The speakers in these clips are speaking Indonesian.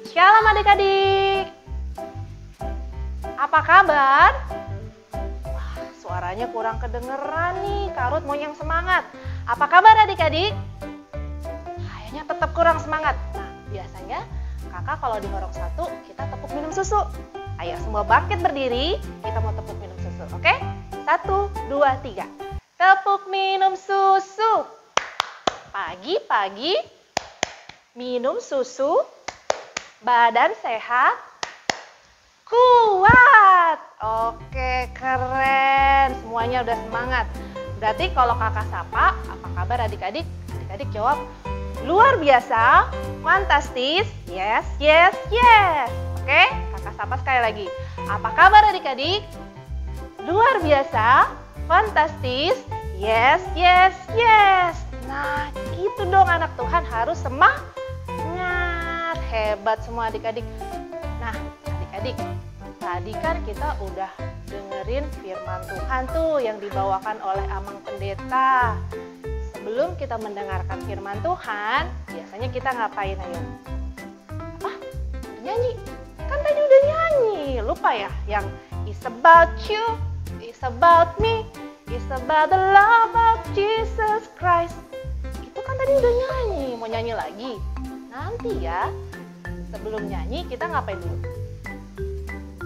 Shalom adik-adik. Apa kabar? Wah, suaranya kurang kedengeran nih. Kak Ruth mau yang semangat. Apa kabar adik-adik? Kayaknya tetap kurang semangat. Nah, biasanya kakak kalau di ngorok 1, kita tepuk minum susu. Ayo semua bangkit berdiri, kita mau tepuk minum susu, oke? 1, 2, 3. Tepuk minum susu. Pagi-pagi minum susu, badan sehat, kuat. Oke, keren. Semuanya udah semangat. Berarti kalau kakak sapa, apa kabar adik-adik? Adik-adik jawab, luar biasa, fantastis, yes, yes, yes. Oke, kakak sapa sekali lagi. Apa kabar adik-adik? Luar biasa, fantastis, yes, yes, yes. Nah, gitu dong anak Tuhan, harus semangat. Hebat semua adik-adik. Nah, adik-adik, tadi kan kita udah dengerin firman Tuhan tuh yang dibawakan oleh Amang Pendeta. Sebelum kita mendengarkan firman Tuhan, biasanya kita ngapain ayo? Apa? Nyanyi? Kan tadi udah nyanyi, lupa ya? Yang it's about you, it's about me, it's about the love of Jesus Christ. Itu kan tadi udah nyanyi, mau nyanyi lagi? Nanti ya. Sebelum nyanyi kita ngapain dulu?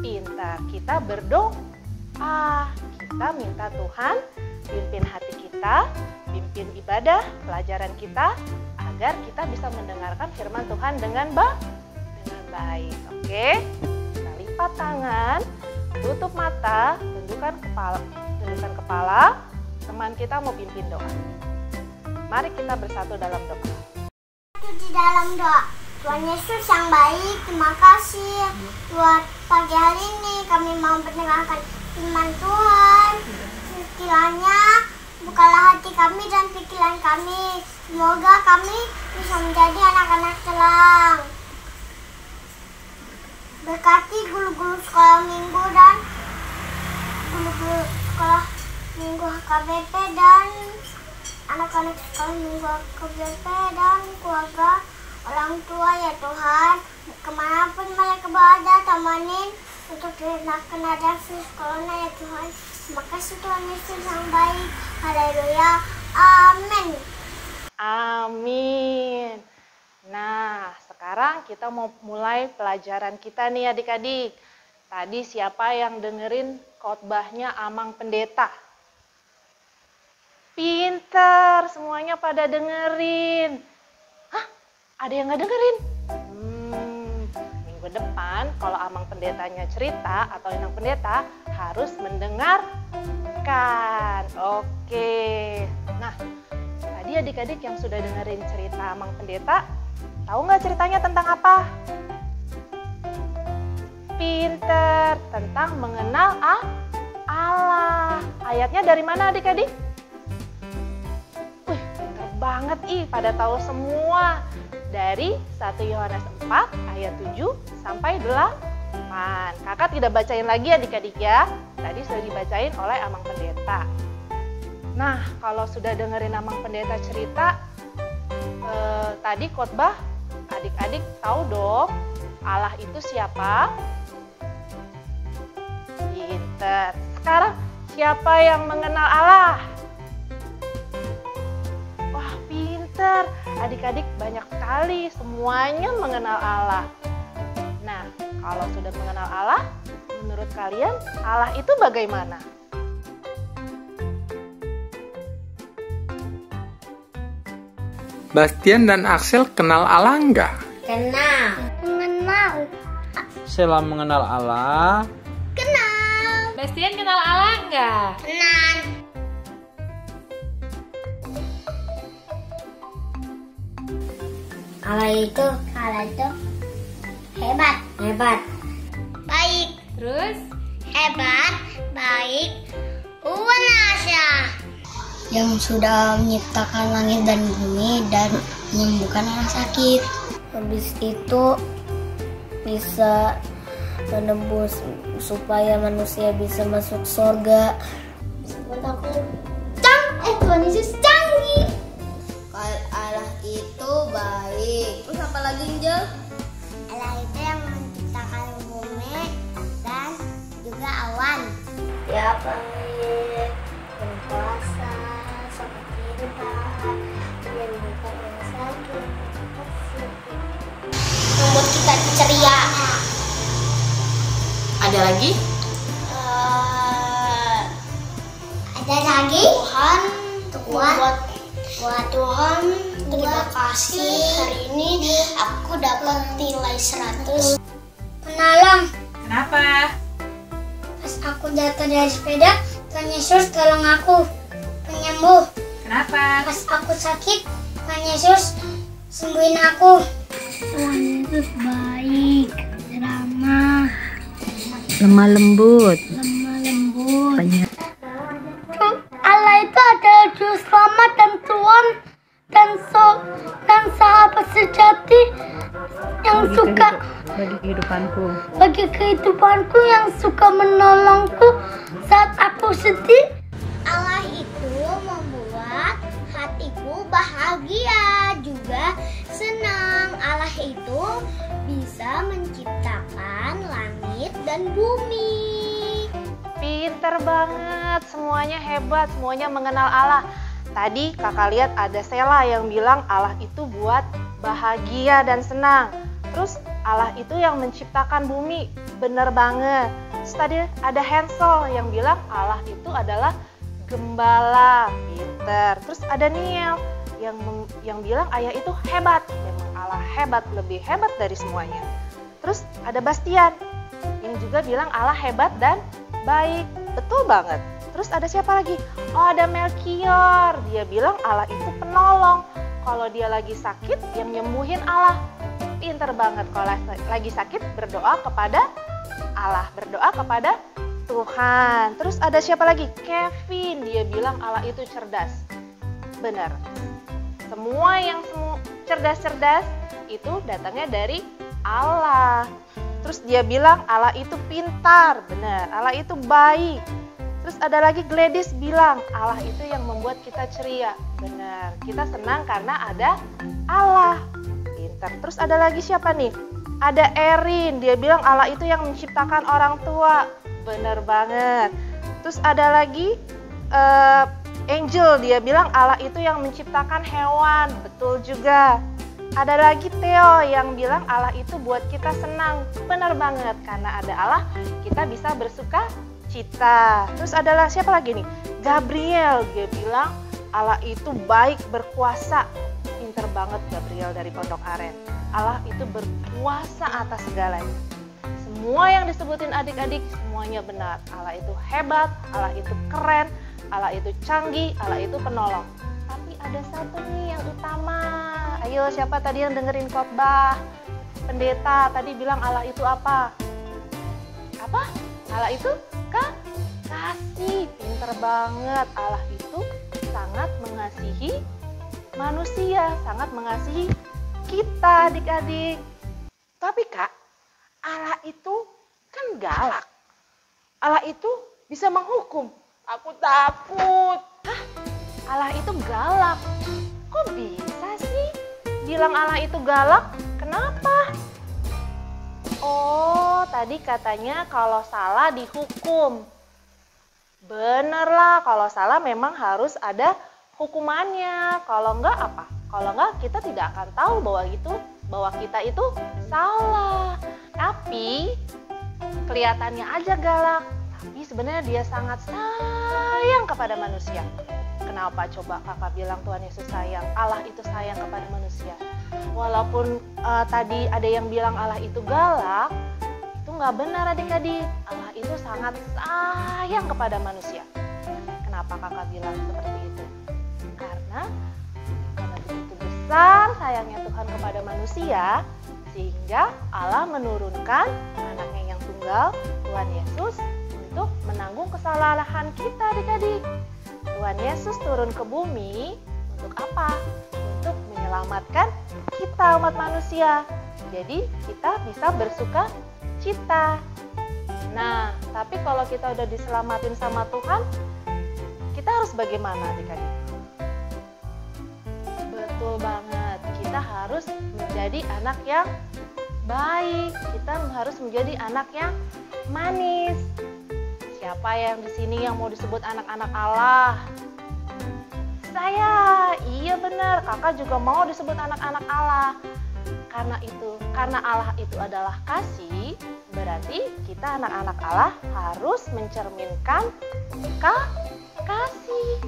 Pintar, kita berdoa. Kita minta Tuhan pimpin hati kita, pimpin ibadah, pelajaran kita, agar kita bisa mendengarkan firman Tuhan dengan baik. Oke? Kita lipat tangan, tutup mata, tundukkan kepala. Teman kita mau pimpin doa. Mari kita bersatu dalam doa. Di dalam doa. Tuhan Yesus yang baik, terima kasih buat pagi hari ini kami mau mendengarkan firman Tuhan. Kiranya bukalah hati kami dan pikiran kami. Semoga kami bisa menjadi anak-anak terang. Berkati guru-guru sekolah minggu dan guru-guru sekolah minggu HKBP dan anak-anak sekolah minggu HKBP dan keluarga orang tua ya Tuhan, kemanapun mereka berada, temanin untuk kena virus corona ya Tuhan. Terima kasih Tuhan Yesus yang baik. Haleluya. Amin. Amin. Nah, sekarang kita mau mulai pelajaran kita nih adik-adik. Tadi siapa yang dengerin khotbahnya Amang Pendeta? Pinter, semuanya pada dengerin. Ada yang nggak dengerin? Minggu depan kalau Amang Pendetanya cerita atau Inang Pendeta harus mendengarkan. Oke. Nah, tadi adik-adik yang sudah dengerin cerita Amang Pendeta, tahu nggak ceritanya tentang apa? Pinter, tentang mengenal Allah. Ayatnya dari mana adik-adik? Wih, pinter banget pada tahu semua. Dari 1 Yohanes 4 ayat 7 sampai 8. Kakak tidak bacain lagi adik-adik ya. Tadi sudah dibacain oleh Amang Pendeta. Nah, kalau sudah dengerin Amang Pendeta cerita, tadi khotbah, adik-adik tahu dong Allah itu siapa? Pinter. Sekarang siapa yang mengenal Allah? Wah, pinter. Adik-adik banyak sekali, semuanya mengenal Allah. Nah, kalau sudah mengenal Allah, menurut kalian Allah itu bagaimana? Bastian dan Axel kenal Allah enggak? Kenal. Mengenal. Sheila mengenal Allah. Kenal. Bastian kenal Allah enggak? Kenal. Allah itu hebat. Baik. Terus? Hebat, baik, Uwanasa. Yang sudah menciptakan langit dan bumi dan menyembuhkan orang sakit. Habis itu bisa menembus supaya manusia bisa masuk surga. Buat aku, Tuhan Yesus canggih. Allah itu baik. Terus apa lagi, Angel? Allah itu tiap hari berpuasa sama kita menyembuhkan yang sakit membuat kita ceria. Ada lagi? Ada lagi Tuhan terima kasih hari ini aku dapat nilai 100. Penolong. Kenapa? Pas aku jatuh dari sepeda, Tuhan Yesus tolong aku. Penyembuh. Kenapa? Pas aku sakit, Tuhan Yesus sembuhin aku. Tuhan Yesus baik, ramah, Lemah lembut. Allah itu adalah juru selamat dan Tuhan dan sahabat sejati yang suka Bagi kehidupanku yang suka menolongku saat aku sedih. Allah itu membuat hatiku bahagia juga senang. Allah itu bisa menciptakan langit dan bumi. Pinter banget, semuanya hebat, semuanya mengenal Allah. Tadi kakak lihat ada Sela yang bilang Allah itu buat bahagia dan senang. Terus Allah itu yang menciptakan bumi, bener banget. Terus tadi ada Hansel yang bilang Allah itu adalah gembala, pinter. Terus ada Niel yang bilang ayah itu hebat, memang Allah hebat, lebih hebat dari semuanya. Terus ada Bastian yang juga bilang Allah hebat dan baik, betul banget. Terus ada siapa lagi? Oh, ada Melkior. Dia bilang Allah itu penolong. Kalau dia lagi sakit, yang nyembuhin Allah. Pinter banget kalau lagi sakit berdoa kepada Allah, berdoa kepada Tuhan. Terus ada siapa lagi? Kevin. Dia bilang Allah itu cerdas. Benar. Semua yang cerdas-cerdas itu datangnya dari Allah. Terus dia bilang Allah itu pintar, benar. Allah itu baik. Terus ada lagi Gladys bilang Allah itu yang membuat kita ceria, benar. Kita senang karena ada Allah, pintar. Terus ada lagi siapa nih? Ada Erin, dia bilang Allah itu yang menciptakan orang tua, benar banget. Terus ada lagi Angel, dia bilang Allah itu yang menciptakan hewan, betul juga. Ada lagi Theo yang bilang Allah itu buat kita senang. Benar banget, karena ada Allah kita bisa bersuka cita. Terus adalah siapa lagi nih? Gabriel, dia bilang Allah itu baik, berkuasa. Pinter banget Gabriel dari Pondok Aren. Allah itu berkuasa atas segalanya. Semua yang disebutin adik-adik semuanya benar. Allah itu hebat, Allah itu keren, Allah itu canggih, Allah itu penolong. Tapi ada satu nih yang utama. Ayo, siapa tadi yang dengerin khotbah? Pendeta tadi bilang Allah itu apa? Apa? Allah itu kasih. Pinter banget. Allah itu sangat mengasihi manusia, sangat mengasihi kita adik-adik. Tapi Kak, Allah itu kan galak. Allah itu bisa menghukum. Aku takut. Hah? Allah itu galak. Kok bisa sih bilang Allah itu galak? Kenapa? Oh, tadi katanya kalau salah dihukum. Bener lah, kalau salah memang harus ada hukumannya. Kalau enggak apa? Kalau enggak kita tidak akan tahu bahwa kita itu salah. Tapi kelihatannya aja galak, tapi sebenarnya dia sangat sayang kepada manusia. Kenapa coba kakak bilang Tuhan Yesus sayang? Allah itu sayang kepada manusia. Walaupun tadi ada yang bilang Allah itu galak, itu nggak benar adik-adik. Allah itu sangat sayang kepada manusia. Kenapa kakak bilang seperti itu? Karena begitu besar sayangnya Tuhan kepada manusia, sehingga Allah menurunkan anaknya yang tunggal, Tuhan Yesus, untuk menanggung kesalahan kita adik-adik. Tuhan Yesus turun ke bumi untuk apa? Untuk menyelamatkan kita umat manusia. Jadi kita bisa bersuka cita. Nah, tapi kalau kita udah diselamatin sama Tuhan, kita harus bagaimana adik-adik? Betul banget, kita harus menjadi anak yang baik. Kita harus menjadi anak yang manis. Siapa yang di sini yang mau disebut anak-anak Allah? Saya. Iya benar, kakak juga mau disebut anak-anak Allah. Karena Allah itu adalah kasih, berarti kita anak-anak Allah harus mencerminkan kasih.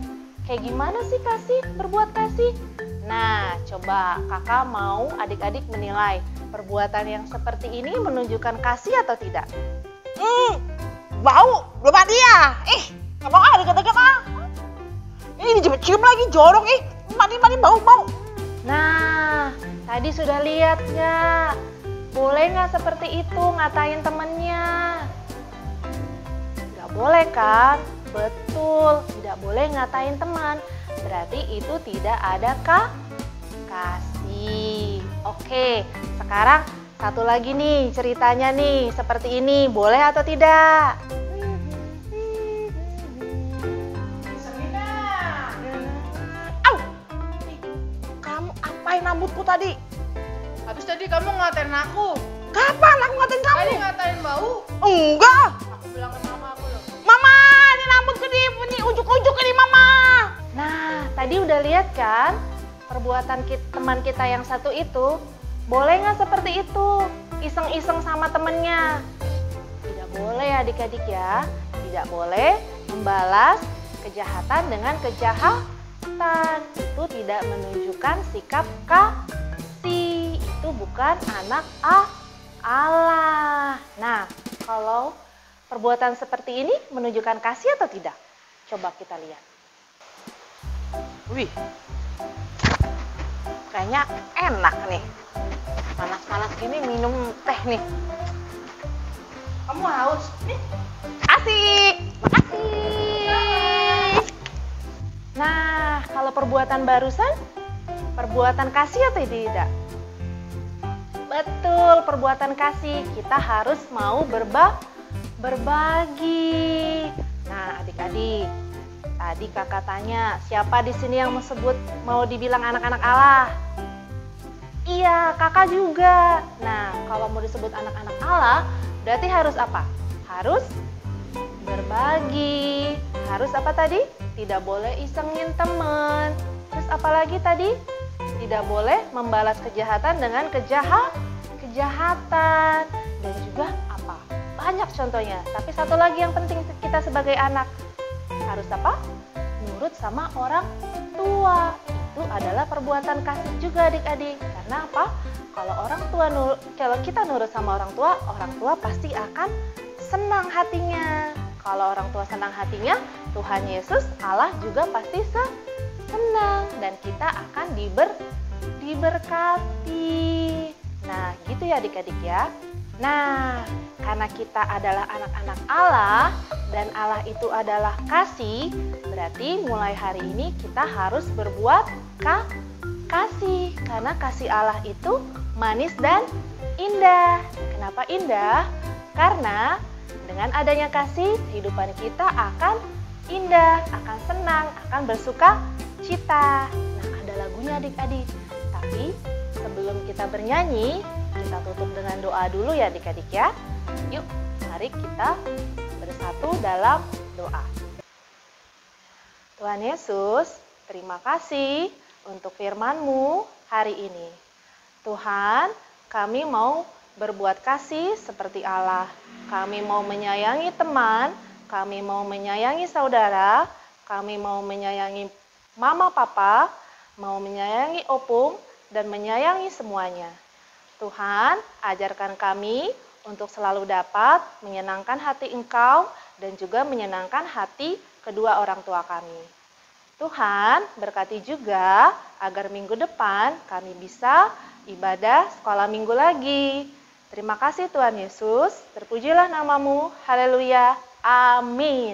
Kayak gimana sih kasih, berbuat kasih? Nah, coba kakak mau adik-adik menilai perbuatan yang seperti ini menunjukkan kasih atau tidak? Bau, belum mati ya? Gak mau deket-deket Ini cium lagi, jorok Mati bau. Nah, tadi sudah lihat nggak? Boleh nggak seperti itu ngatain temennya? Nggak boleh kan? Betul, tidak boleh ngatain teman. Berarti itu tidak ada kasih. Oke, sekarang satu lagi nih ceritanya nih seperti ini. Boleh atau tidak? Kamu apain rambutku tadi? Habis tadi kamu ngatain aku. Kapan aku ngatain kamu? Tadi ngatain bau. Enggak. Aku bilang ke mama aku loh. Mama, ini rambutku di ujuk-ujuk ini mama. Nah, tadi udah lihat kan perbuatan teman kita yang satu itu? Boleh nggak seperti itu? Iseng-iseng sama temennya. Tidak boleh adik-adik ya. Tidak boleh membalas kejahatan dengan kejahatan. Itu tidak menunjukkan sikap kasih. Itu bukan anak Allah. Nah, kalau perbuatan seperti ini menunjukkan kasih atau tidak? Coba kita lihat. Wih, kayaknya enak nih. Panas-panas gini minum teh nih. Kamu haus? Nih. Asik, makasih. Nah, kalau perbuatan barusan, perbuatan kasih atau tidak? Betul, perbuatan kasih. Kita harus mau berbagi. Nah, adik-adik, tadi kakak tanya, siapa di sini yang mau dibilang anak-anak Allah? Iya, kakak juga. Nah, kalau mau disebut anak-anak Allah, berarti harus apa? Harus berbagi. Harus apa tadi? Tidak boleh isengin teman. Terus apa lagi tadi? Tidak boleh membalas kejahatan dengan kejahatan. Dan juga apa? Banyak contohnya. Tapi satu lagi yang penting kita sebagai anak. Harus apa? Nurut sama orang tua. Itu adalah perbuatan kasih juga adik-adik. Karena apa? Kalau kita nurut sama orang tua pasti akan senang hatinya. Kalau orang tua senang hatinya, Tuhan Yesus Allah juga pasti senang dan kita akan diberkati. Nah, gitu ya adik-adik ya. Nah, karena kita adalah anak-anak Allah dan Allah itu adalah kasih, berarti mulai hari ini kita harus berbuat kasih. Karena kasih Allah itu manis dan indah. Kenapa indah? Karena dengan adanya kasih, kehidupan kita akan indah, akan senang, akan bersuka cita. Nah, ada lagunya adik-adik. Tapi sebelum kita bernyanyi, kita tutup dengan doa dulu ya adik-adik ya. Yuk, mari kita bersatu dalam doa. Tuhan Yesus, terima kasih untuk firman-Mu hari ini. Tuhan, kami mau berbuat kasih seperti Allah. Kami mau menyayangi teman, kami mau menyayangi saudara, kami mau menyayangi mama papa, mau menyayangi opung, dan menyayangi semuanya. Tuhan, ajarkan kami untuk selalu dapat menyenangkan hati Engkau dan juga menyenangkan hati kedua orang tua kami. Tuhan, berkati juga agar minggu depan kami bisa ibadah sekolah minggu lagi. Terima kasih Tuhan Yesus, terpujilah namamu, haleluya, amin.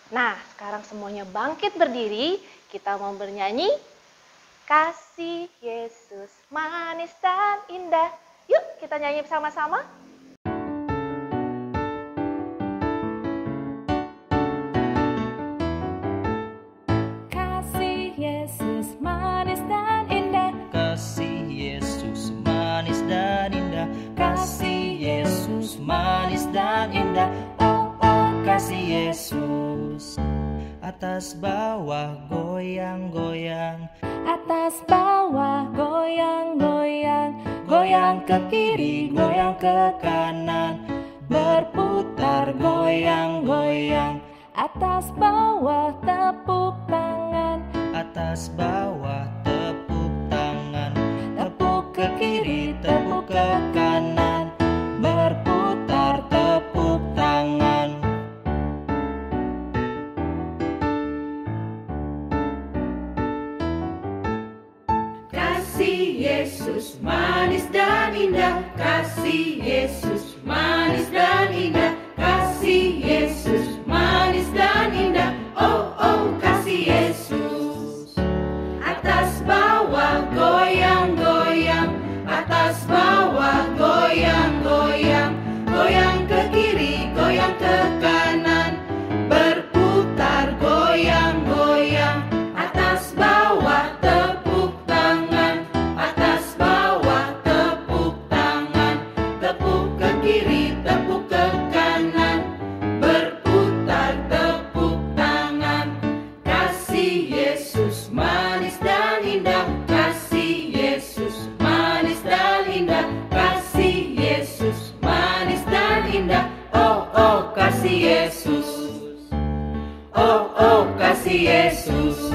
Nah, sekarang semuanya bangkit berdiri, kita mau bernyanyi, kasih Yesus manis dan indah. Yuk kita nyanyi bersama-sama. Kasih Yesus manis dan indah. Kasih Yesus manis dan indah. Kasih Yesus manis dan indah. Oh, oh, kasih Yesus. Atas bawah goyang-goyang, Atas bawah goyang-goyang, goyang ke kiri, goyang ke kanan, berputar goyang-goyang. atas bawah tepuk tangan, Atas bawah tepuk tangan, tepuk ke kiri, tepuk ke kanan, berputar tepuk tangan. Kasih Yesus manis dan indah, kasih Yesus manis dan indah, kasih Yesus manis dan indah. Oh oh kasih Yesus. Atas bawah goyang-goyang, atas bawah goyang-goyang, goyang ke kiri, goyang ke kanan, berputar goyang-goyang. Atas bawah tepuk tangan, atas bawah tepuk tangan, tepuk ke kiri, tepuk ke kanan, berputar tepuk tangan. Kasih Yesus manis dan indah, kasih Yesus manis dan indah, kasih Yesus manis dan indah. Oh oh kasih Yesus, oh oh kasih Yesus.